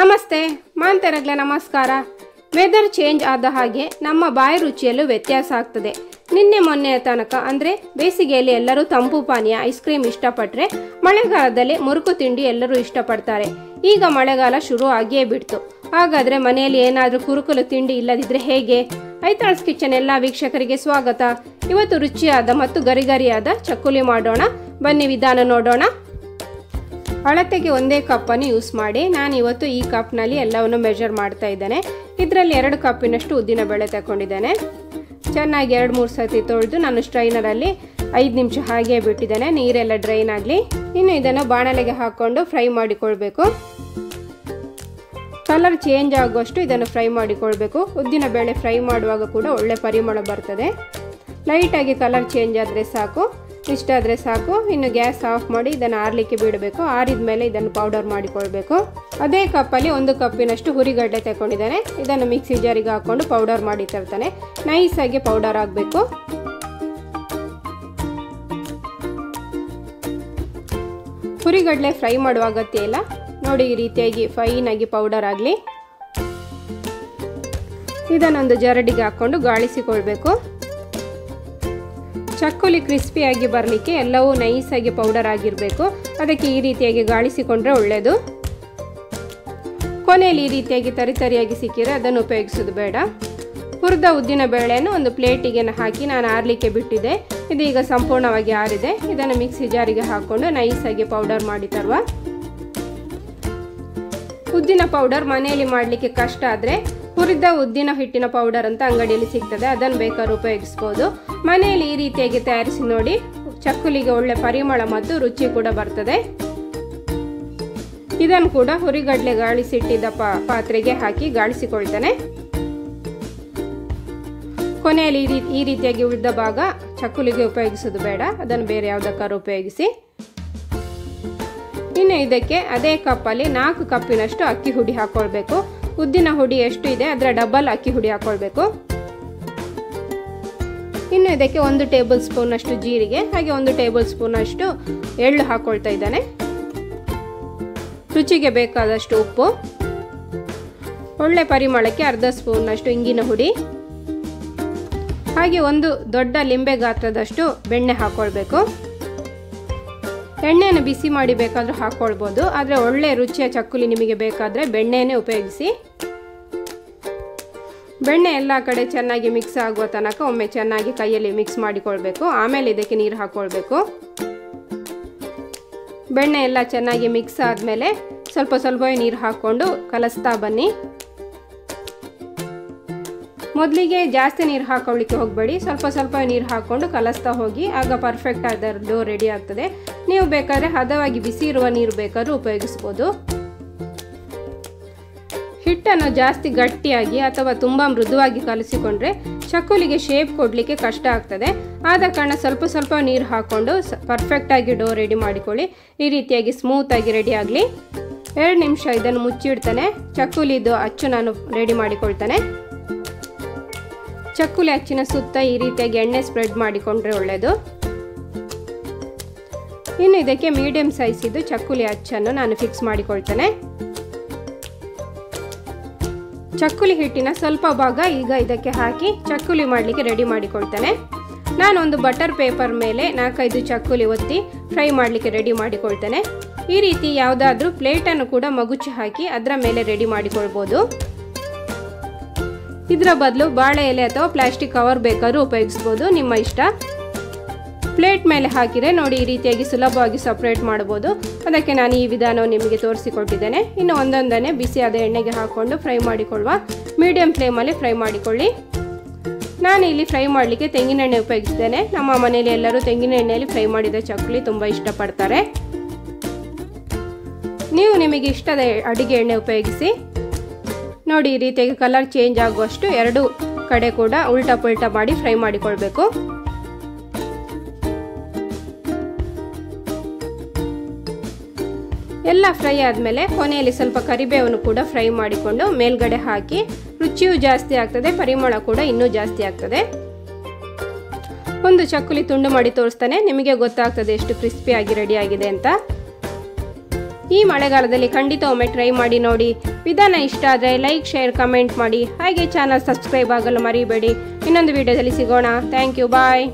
ನಮಸ್ತೆ ಮಾಂತರಗ್ಲೆ ನಮಸ್ಕಾರ. Weather change ಆದ ಹಾಗೆ ನಮ್ಮ ಬಾಯಿ ರುಚಿಯಲ್ಲೂ ವ್ಯತ್ಯಾಸ ಆಗ್ತದೆ. ನಿನ್ನೆ ಮೊನ್ನೆಯ ತನಕ ಅಂದರೆ ಬೇಸಿಗೆಯಲ್ಲಿ ಎಲ್ಲರೂ ತಂಪು ಪಾನೀಯ ಐಸ್ ಕ್ರೀಮ್ ಇಷ್ಟಪಟ್ಟರೆ ಮಳೆಗಾಲದಲ್ಲಿ ಮುರುಕು ತಿಂಡಿ ಎಲ್ಲರೂ ಇಷ್ಟಪಡ್ತಾರೆ. ಈಗ ಮಳೆಗಾಲ ಶುರು ಆಗಿಯೇ ಬಿಡ್ತು. ಹಾಗಾದರೆ ಮನೆಯಲ್ಲಿ ಏನಾದರೂ ಕುರುಕುಲು ತಿಂಡಿ ಇಲ್ಲದಿದ್ದರೆ ಹೇಗೆ? ಐತಾಳ್ಸ್ ಕಿಚನ್ ಎಲ್ಲ ವೀಕ್ಷಕರಿಗೆ ಸ್ವಾಗತ. ಇವತ್ತು ರುಚಿಯಾದ ಮತ್ತು ಗರಿಗರಿಯಾದ ಚಕ್ಕುಲಿ ಮಾಡೋಣ. ಬನ್ನಿ ವಿಧಾನ ನೋಡೋಣ. ಅಳತೆಗೆ ಒಂದೇ ಕಪ್ಪನ್ನು ಯೂಸ್ ಮಾಡಿ ನಾನು ಇವತ್ತು ಈ ಕಪ್ನಲ್ಲಿ ಎಲ್ಲವನ್ನು ಮೆಜರ್ ಮಾಡ್ತಾ ಇದ್ದೇನೆ. ಇದರಲ್ಲಿ 2 ಕಪ್ಪಿನಷ್ಟು ಉದ್ದಿನ ಬೇಳೆ ತಗೊಂಡಿದ್ದೇನೆ. ಚೆನ್ನಾಗಿ 2-3 ಸತಿ ತೊಳೆದು ನಾನು ಸ್ಟ್ರೈನರಲ್ಲಿ 5 ನಿಮಿಷ ಹಾಗೆ ಬಿಟ್ಟಿದ್ದೇನೆ, ನೀರೆಲ್ಲ ಡ್ರೈನ್ ಆಗಲಿ. ಇನ್ನು ಇದನ್ನು ಬಾಣಲೆಗೆ ಹಾಕ್ಕೊಂಡು ಫ್ರೈ ಮಾಡಿಕೊಳ್ಬೇಕು. ಕಲರ್ ಚೇಂಜ್ ಆಗುವಷ್ಟು ಇದನ್ನು ಫ್ರೈ ಮಾಡಿಕೊಳ್ಬೇಕು. ಉದ್ದಿನ ಬೇಳೆ ಫ್ರೈ ಮಾಡುವಾಗ ಕೂಡ ಒಳ್ಳೆ ಪರಿಮಳ ಬರ್ತದೆ. ಲೈಟಾಗಿ ಕಲರ್ ಚೇಂಜ್ ಆದರೆ ಸಾಕು, ಇಷ್ಟಾದರೆ ಸಾಕು. ಇನ್ನು ಗ್ಯಾಸ್ ಆಫ್ ಮಾಡಿ ಇದನ್ನು ಆರಲಿಕ್ಕೆ ಬಿಡಬೇಕು. ಆರಿದ ಮೇಲೆ ಇದನ್ನು ಪೌಡರ್ ಮಾಡಿಕೊಳ್ಬೇಕು. ಅದೇ ಕಪ್ಪಲ್ಲಿ 1 ಕಪ್ಪಿನಷ್ಟು ಹುರಿಗಡ್ಡೆ ತಗೊಂಡಿದ್ದೇನೆ. ಇದನ್ನು ಮಿಕ್ಸಿ ಜಾರಿಗೆ ಹಾಕ್ಕೊಂಡು ಪೌಡರ್ ಮಾಡಿ ತರ್ತಾನೆ. ನೈಸಾಗಿ ಪೌಡರ್ ಆಗಬೇಕು. ಹುರಿಗಡ್ಲೆ ಫ್ರೈ ಮಾಡುವ ಅಗತ್ಯ ಇಲ್ಲ. ನೋಡಿ, ಈ ರೀತಿಯಾಗಿ ಫೈನಾಗಿ ಪೌಡರ್ ಆಗಲಿ. ಇದನ್ನೊಂದು ಜರಡಿಗೆ ಹಾಕ್ಕೊಂಡು ಗಾಳಿಸಿಕೊಳ್ಬೇಕು. ಚಕ್ಕುಲಿ ಕ್ರಿಸ್ಪಿಯಾಗಿ ಬರಲಿಕ್ಕೆ ಎಲ್ಲವೂ ನೈಸಾಗಿ ಪೌಡರ್ ಆಗಿರಬೇಕು. ಅದಕ್ಕೆ ಈ ರೀತಿಯಾಗಿ ಗಾಳಿಸಿಕೊಂಡ್ರೆ ಒಳ್ಳೆಯದು. ಕೊನೆಯಲ್ಲಿ ಈ ರೀತಿಯಾಗಿ ತರಿತರಿಯಾಗಿ ಸಿಕ್ಕಿದರೆ ಅದನ್ನು ಉಪಯೋಗಿಸೋದು ಬೇಡ. ಹುರಿದ ಉದ್ದಿನ ಬೇಳೆಯನ್ನು ಒಂದು ಪ್ಲೇಟಿಗೆ ಹಾಕಿ ನಾನು ಆರಲಿಕ್ಕೆ ಬಿಟ್ಟಿದ್ದೆ. ಇದೀಗ ಸಂಪೂರ್ಣವಾಗಿ ಆರಿದೆ. ಇದನ್ನು ಮಿಕ್ಸಿ ಜಾರಿಗೆ ಹಾಕ್ಕೊಂಡು ನೈಸಾಗಿ ಪೌಡರ್ ಮಾಡಿ ತರುವ. ಉದ್ದಿನ ಪೌಡರ್ ಮನೆಯಲ್ಲಿ ಮಾಡಲಿಕ್ಕೆ ಕಷ್ಟ ಆದರೆ ಹುರಿದ ಉದ್ದಿನ ಹಿಟ್ಟಿನ ಪೌಡರ್ ಅಂತ ಅಂಗಡಿಯಲ್ಲಿ ಸಿಗ್ತದೆ, ಅದನ್ನು ಬೇಕಾದ್ರೂ ಉಪಯೋಗಿಸ್ಬೋದು. ಮನೆಯಲ್ಲಿ ಈ ರೀತಿಯಾಗಿ ತಯಾರಿಸಿ ನೋಡಿ, ಚಕ್ಕುಲಿಗೆ ಒಳ್ಳೆ ಪರಿಮಳ ಮತ್ತು ರುಚಿ ಕೂಡ ಬರ್ತದೆ. ಇದನ್ನು ಕೂಡ ಹುರಿಗಡ್ಲೆ ಗಾಳಿಸಿಟ್ಟಿದ್ದ ಪಾತ್ರೆಗೆ ಹಾಕಿ ಗಾಳಿಸಿಕೊಳ್ತೇನೆ. ಕೊನೆಯಲ್ಲಿ ಈ ರೀತಿಯಾಗಿ ಉಳಿದ ಭಾಗ ಚಕ್ಕುಲಿಗೆ ಉಪಯೋಗಿಸೋದು ಬೇಡ, ಅದನ್ನು ಬೇರೆ ಯಾವುದಕ್ಕಾದ್ರೂ ಉಪಯೋಗಿಸಿ. ಇನ್ನು ಇದಕ್ಕೆ ಅದೇ ಕಪ್ಪಲ್ಲಿ 4 ಕಪ್ಪಿನಷ್ಟು ಅಕ್ಕಿ ಹುಡಿ ಹಾಕೊಳ್ಬೇಕು. ಉದ್ದಿನ ಹುಡಿ ಎಷ್ಟು ಇದೆ ಅದರ ಡಬಲ್ ಅಕ್ಕಿ ಹುಡಿ ಹಾಕೊಳ್ಬೇಕು. ಇನ್ನು ಇದಕ್ಕೆ 1 ಟೇಬಲ್ ಸ್ಪೂನ್ ಅಷ್ಟು ಜೀರಿಗೆ, ಹಾಗೆ 1 ಟೇಬಲ್ ಸ್ಪೂನ್ ಅಷ್ಟು ಎಳ್ಳು ಹಾಕೊಳ್ತಾ ಇದ್ದಾನೆ. ರುಚಿಗೆ ಬೇಕಾದಷ್ಟು ಉಪ್ಪು, ಒಳ್ಳೆ ಪರಿಮಳಕ್ಕೆ ಅರ್ಧ ಸ್ಪೂನ್ ಅಷ್ಟು ಇಂಗಿನ ಹುಡಿ, ಹಾಗೆ 1 ದೊಡ್ಡ ಲಿಂಬೆ ಗಾತ್ರದಷ್ಟು ಬೆಣ್ಣೆ ಹಾಕೊಳ್ಬೇಕು. ಎಣ್ಣೆಯನ್ನು ಬಿಸಿ ಮಾಡಿ ಬೇಕಾದರೂ ಹಾಕ್ಕೊಳ್ಬೋದು, ಆದರೆ ಒಳ್ಳೆ ರುಚಿಯ ಚಕ್ಕುಲಿ ನಿಮಗೆ ಬೇಕಾದರೆ ಬೆಣ್ಣೆನೇ ಉಪಯೋಗಿಸಿ. ಬೆಣ್ಣೆ ಎಲ್ಲ ಕಡೆ ಚೆನ್ನಾಗಿ ಮಿಕ್ಸ್ ಆಗುವ ತನಕ ಒಮ್ಮೆ ಚೆನ್ನಾಗಿ ಕೈಯಲ್ಲಿ ಮಿಕ್ಸ್ ಮಾಡಿಕೊಳ್ಬೇಕು. ಆಮೇಲೆ ಇದಕ್ಕೆ ನೀರು ಹಾಕ್ಕೊಳ್ಬೇಕು. ಬೆಣ್ಣೆ ಎಲ್ಲ ಚೆನ್ನಾಗಿ ಮಿಕ್ಸ್ ಆದಮೇಲೆ ಸ್ವಲ್ಪ ಸ್ವಲ್ಪವೇ ನೀರು ಹಾಕ್ಕೊಂಡು ಕಲಸ್ತಾ ಬನ್ನಿ. ಮೊದಲಿಗೆ ಜಾಸ್ತಿ ನೀರು ಹಾಕೊಳ್ಳಿಕ್ಕೆ ಹೋಗಬೇಡಿ, ಸ್ವಲ್ಪ ಸ್ವಲ್ಪ ನೀರು ಹಾಕ್ಕೊಂಡು ಕಲಸ್ತಾ ಹೋಗಿ. ಆಗ ಪರ್ಫೆಕ್ಟ್ ಆದ ಡೋ ರೆಡಿ ಆಗ್ತದೆ. ನೀವು ಬೇಕಾದರೆ ಹದವಾಗಿ ಬಿಸಿ ಇರುವ ನೀರು ಬೇಕಾದ್ರೂ ಉಪಯೋಗಿಸ್ಬೋದು. ಹಿಟ್ಟನ್ನು ಜಾಸ್ತಿ ಗಟ್ಟಿಯಾಗಿ ಅಥವಾ ತುಂಬ ಮೃದುವಾಗಿ ಕಲಸಿಕೊಂಡ್ರೆ ಚಕ್ಕುಲಿಗೆ ಶೇಪ್ ಕೊಡಲಿಕ್ಕೆ ಕಷ್ಟ ಆಗ್ತದೆ. ಆದ ಕಾರಣ ಸ್ವಲ್ಪ ಸ್ವಲ್ಪ ನೀರು ಹಾಕ್ಕೊಂಡು ಪರ್ಫೆಕ್ಟಾಗಿ ಡೋ ರೆಡಿ ಮಾಡಿಕೊಳ್ಳಿ. ಈ ರೀತಿಯಾಗಿ ಸ್ಮೂತಾಗಿ ರೆಡಿ ಆಗಲಿ. 2 ನಿಮಿಷ ಇದನ್ನು ಮುಚ್ಚಿಡ್ತಾನೆ. ಚಕ್ಕುಲಿದು ಅಚ್ಚು ನಾನು ರೆಡಿ ಮಾಡಿಕೊಳ್ತಾನೆ. ಚಕ್ಕುಲಿ ಅಚ್ಚಿನ ಸುತ್ತ ಈ ರೀತಿಯಾಗಿ ಎಣ್ಣೆ ಸ್ಪ್ರೆಡ್ ಮಾಡಿಕೊಂಡ್ರೆ ಒಳ್ಳೆಯದು. ಇನ್ನು ಇದಕ್ಕೆ ಮೀಡಿಯಂ ಸೈಜ್ ಇದ್ದು ಚಕ್ಕುಲಿ ಅಚ್ಚನ್ನು ನಾನು ಫಿಕ್ಸ್ ಮಾಡಿಕೊಳ್ತೇನೆ. ಚಕ್ಕುಲಿ ಹಿಟ್ಟಿನ ಸ್ವಲ್ಪ ಭಾಗ ಈಗ ಇದಕ್ಕೆ ಹಾಕಿ ಚಕ್ಕುಲಿ ಮಾಡಲಿಕ್ಕೆ ರೆಡಿ ಮಾಡಿಕೊಳ್ತೇನೆ. ನಾನೊಂದು ಬಟರ್ ಪೇಪರ್ ಮೇಲೆ 4-5 ಚಕ್ಕುಲಿ ಒತ್ತಿ ಫ್ರೈ ಮಾಡಲಿಕ್ಕೆ ರೆಡಿ ಮಾಡಿಕೊಳ್ತೇನೆ. ಈ ರೀತಿ ಯಾವುದಾದ್ರೂ ಪ್ಲೇಟನ್ನು ಕೂಡ ಮಗುಚಿ ಹಾಕಿ ಅದರ ಮೇಲೆ ರೆಡಿ ಮಾಡಿಕೊಳ್ಬೋದು. ಇದರ ಬದಲು ಬಾಳೆ ಎಲೆ ಅಥವಾ ಪ್ಲಾಸ್ಟಿಕ್ ಕವರ್ ಬೇಕಾದ್ರೂ ಉಪಯೋಗಿಸ್ಬೋದು, ನಿಮ್ಮ ಇಷ್ಟ. ಪ್ಲೇಟ್ ಮೇಲೆ ಹಾಕಿದರೆ ನೋಡಿ, ಈ ರೀತಿಯಾಗಿ ಸುಲಭವಾಗಿ ಸಪ್ರೇಟ್ ಮಾಡ್ಬೋದು. ಅದಕ್ಕೆ ನಾನು ಈ ವಿಧಾನವನ್ನು ನಿಮಗೆ ತೋರಿಸಿಕೊಟ್ಟಿದ್ದೇನೆ. ಇನ್ನು ಒಂದೊಂದನ್ನೇ ಬಿಸಿಯಾದ ಎಣ್ಣೆಗೆ ಹಾಕ್ಕೊಂಡು ಫ್ರೈ ಮಾಡಿಕೊಳ್ಳುವ. ಮೀಡಿಯಂ ಫ್ಲೇಮಲ್ಲಿ ಫ್ರೈ ಮಾಡಿಕೊಳ್ಳಿ. ನಾನು ಇಲ್ಲಿ ಫ್ರೈ ಮಾಡಲಿಕ್ಕೆ ತೆಂಗಿನೆಣ್ಣೆ ಉಪಯೋಗಿಸಿದ್ದೇನೆ. ನಮ್ಮ ಮನೆಯಲ್ಲಿ ಎಲ್ಲರೂ ತೆಂಗಿನ ಎಣ್ಣೆಯಲ್ಲಿ ಫ್ರೈ ಮಾಡಿದ ಚಕ್ಕುಲಿ ತುಂಬ ಇಷ್ಟಪಡ್ತಾರೆ. ನೀವು ನಿಮಗೆ ಇಷ್ಟದ ಅಡಿಗೆ ಎಣ್ಣೆ ಉಪಯೋಗಿಸಿ. ನೋಡಿ, ಈ ರೀತಿಯಾಗಿ ಕಲರ್ ಚೇಂಜ್ ಆಗುವಷ್ಟು 2 ಕಡೆ ಕೂಡ ಉಲ್ಟಾ ಪುಲ್ಟಾ ಮಾಡಿ ಫ್ರೈ ಮಾಡಿಕೊಳ್ಬೇಕು. ಎಲ್ಲ ಫ್ರೈ ಆದಮೇಲೆ ಕೊನೆಯಲ್ಲಿ ಸ್ವಲ್ಪ ಕರಿಬೇವನ್ನು ಕೂಡ ಫ್ರೈ ಮಾಡಿಕೊಂಡು ಮೇಲ್ಗಡೆ ಹಾಕಿ. ರುಚಿಯೂ ಜಾಸ್ತಿ ಆಗ್ತದೆ, ಪರಿಮಳ ಕೂಡ ಇನ್ನೂ ಜಾಸ್ತಿ ಆಗ್ತದೆ. ಒಂದು ಚಕ್ಕುಲಿ ತುಂಡು ಮಾಡಿ ತೋರಿಸ್ತಾನೆ, ನಿಮಗೆ ಗೊತ್ತಾಗ್ತದೆ ಎಷ್ಟು ಕ್ರಿಸ್ಪಿಯಾಗಿ ರೆಡಿ ಆಗಿದೆ ಅಂತ. ಈ ಮಳೆಗಾಲದಲ್ಲಿ ಖಂಡಿತ ಒಮ್ಮೆ ಟ್ರೈ ಮಾಡಿ ನೋಡಿ. ವಿಧಾನ ಇಷ್ಟ ಆದರೆ ಲೈಕ್, ಶೇರ್, ಕಮೆಂಟ್ ಮಾಡಿ. ಹಾಗೆ ಚಾನಲ್ ಸಬ್ಸ್ಕ್ರೈಬ್ ಆಗಲು ಮರಿಬೇಡಿ. ಇನ್ನೊಂದು ವಿಡಿಯೋದಲ್ಲಿ ಸಿಗೋಣ. Thank you. ಬಾಯ್.